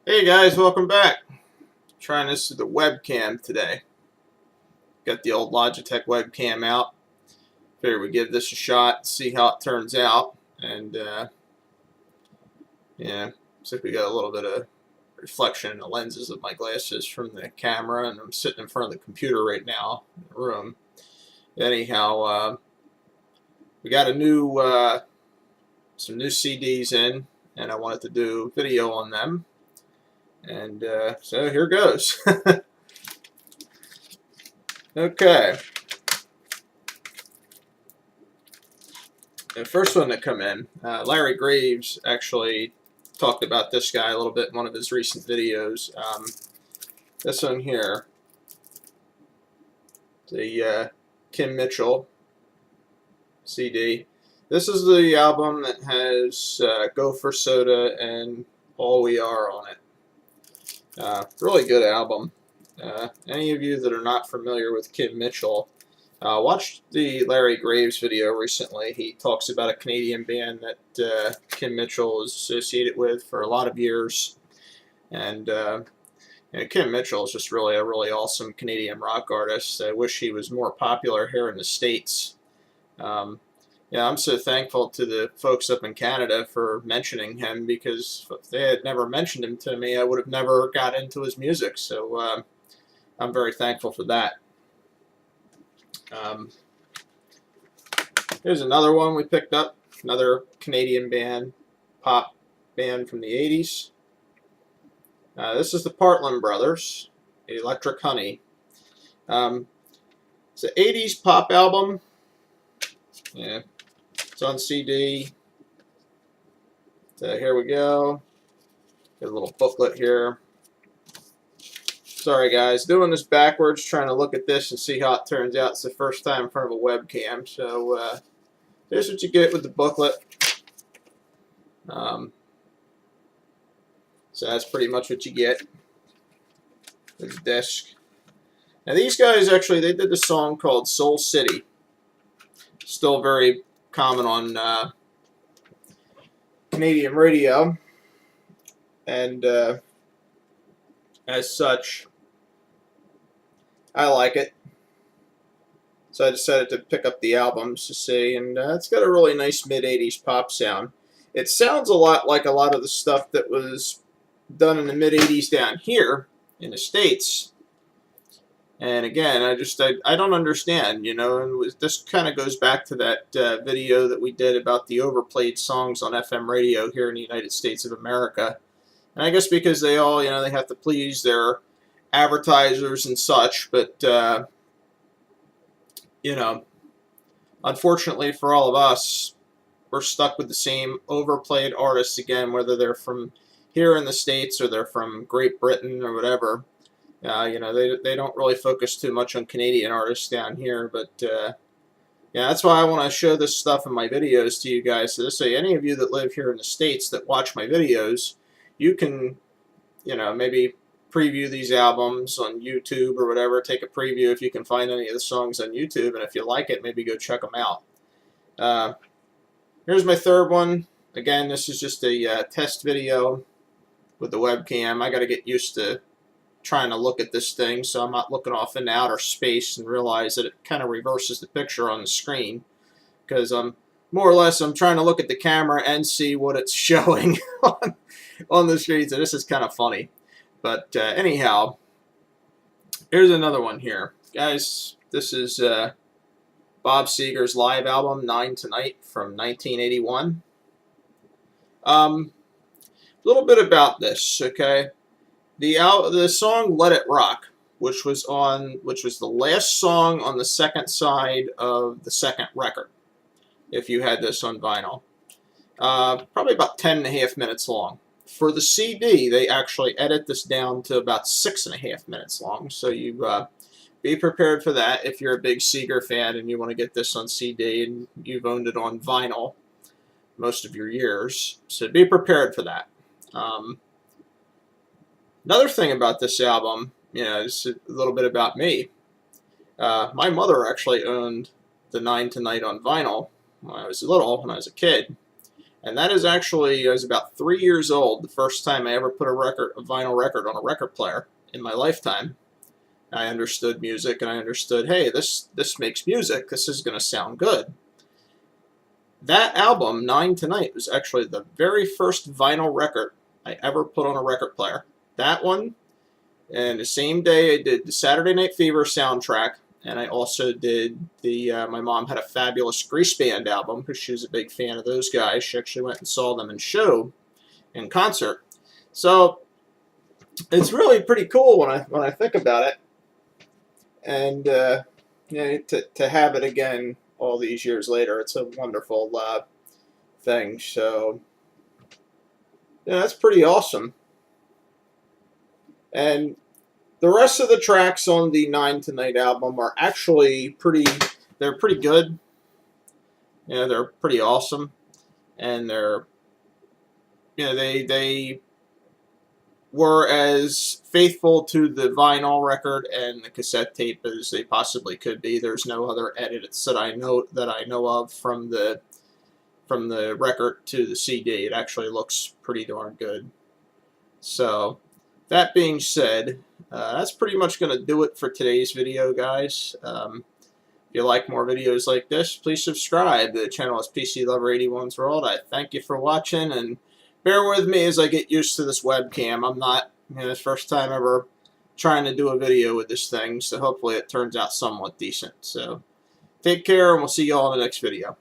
Hey guys, welcome back. Trying this with the webcam today. Got the old Logitech webcam out. Figured we'd give this a shot, see how it turns out. And yeah, looks like we got a little bit of reflection in the lenses of my glasses from the camera, and I'm sitting in front of the computer right now in the room. Anyhow, we got some new CDs in, and I wanted to do video on them. And so here goes. Okay. The first one to come in, Larry Graves actually talked about this guy a little bit in one of his recent videos. This one here, the Kim Mitchell CD. This is the album that has Gopher Soda and All We Are on it. Really good album. Any of you that are not familiar with Kim Mitchell, watched the Larry Graves video recently. He talks about a Canadian band that Kim Mitchell is associated with for a lot of years. And Kim Mitchell is just really a really awesome Canadian rock artist. I wish he was more popular here in the States. Yeah, I'm so thankful to the folks up in Canada for mentioning him, because if they had never mentioned him to me, I would have never got into his music. So I'm very thankful for that. Here's another one we picked up, another Canadian band, pop band from the 80s. This is the Partland Brothers, Electric Honey. It's an 80s pop album. Yeah, it's on CD. So here we go. Got a little booklet here. Sorry guys, doing this backwards, trying to look at this and see how it turns out. It's the first time in front of a webcam. So here's what you get with the booklet. So that's pretty much what you get. There's a disc. Now these guys actually, they did a song called Soul City. Still very common on Canadian radio. And as such, I like it. So I decided to pick up the albums to see, and it's got a really nice mid-80s pop sound. It sounds a lot like a lot of the stuff that was done in the mid-80s down here in the States. And again, I don't understand, you know, and this kind of goes back to that video that we did about the overplayed songs on FM radio here in the United States of America. And I guess because they all, you know, they have to please their advertisers and such, but, you know, unfortunately for all of us, we're stuck with the same overplayed artists again, whether they're from here in the States or they're from Great Britain or whatever. You know, they don't really focus too much on Canadian artists down here, but yeah, that's why I want to show this stuff in my videos to you guys. So this way, any of you that live here in the States that watch my videos, you can, you know, maybe preview these albums on YouTube or whatever. Take a preview if you can find any of the songs on YouTube, and if you like it, maybe go check them out. Here's my third one. Again, this is just a test video with the webcam. I got to get used to trying to look at this thing so I'm not looking off into outer space and realize that it kind of reverses the picture on the screen, because more or less I'm trying to look at the camera and see what it's showing on the screen. So this is kind of funny. But anyhow, here's another one here. Guys, this is Bob Seger's live album, 9 Tonight, from 1981. A little bit about this, okay? The song "Let It Rock," which was the last song on the second side of the second record, if you had this on vinyl, probably about 10.5 minutes long. For the CD, they actually edit this down to about 6.5 minutes long. So you be prepared for that if you're a big Seger fan and you want to get this on CD and you've owned it on vinyl most of your years. So be prepared for that. Another thing about this album, you know, just a little bit about me. My mother actually owned the 9 Tonight on vinyl when I was little, when I was a kid. And that is actually, I was about 3 years old the first time I ever put a vinyl record on a record player in my lifetime. I understood music, and I understood, hey, this makes music. This is going to sound good. That album, Nine Tonight, was actually the very first vinyl record I ever put on a record player. That one, and the same day I did the Saturday Night Fever soundtrack, and I also did the, my mom had a fabulous Grease Band album, because she was a big fan of those guys. She actually went and saw them in concert. So, it's really pretty cool when I think about it. And, to have it again all these years later, it's a wonderful thing. So, yeah, that's pretty awesome. And the rest of the tracks on the Nine Tonight album are actually they're pretty good. They're pretty awesome. And they were as faithful to the vinyl record and the cassette tape as they possibly could be. There's no other edits that I know of from the record to the CD. It actually looks pretty darn good. So, that being said, that's pretty much going to do it for today's video, guys. If you like more videos like this, please subscribe. The channel is PC Lover 81's World. I thank you for watching, and bear with me as I get used to this webcam. I'm not, it's the first time ever trying to do a video with this thing, so hopefully it turns out somewhat decent. So, take care, and we'll see you all in the next video.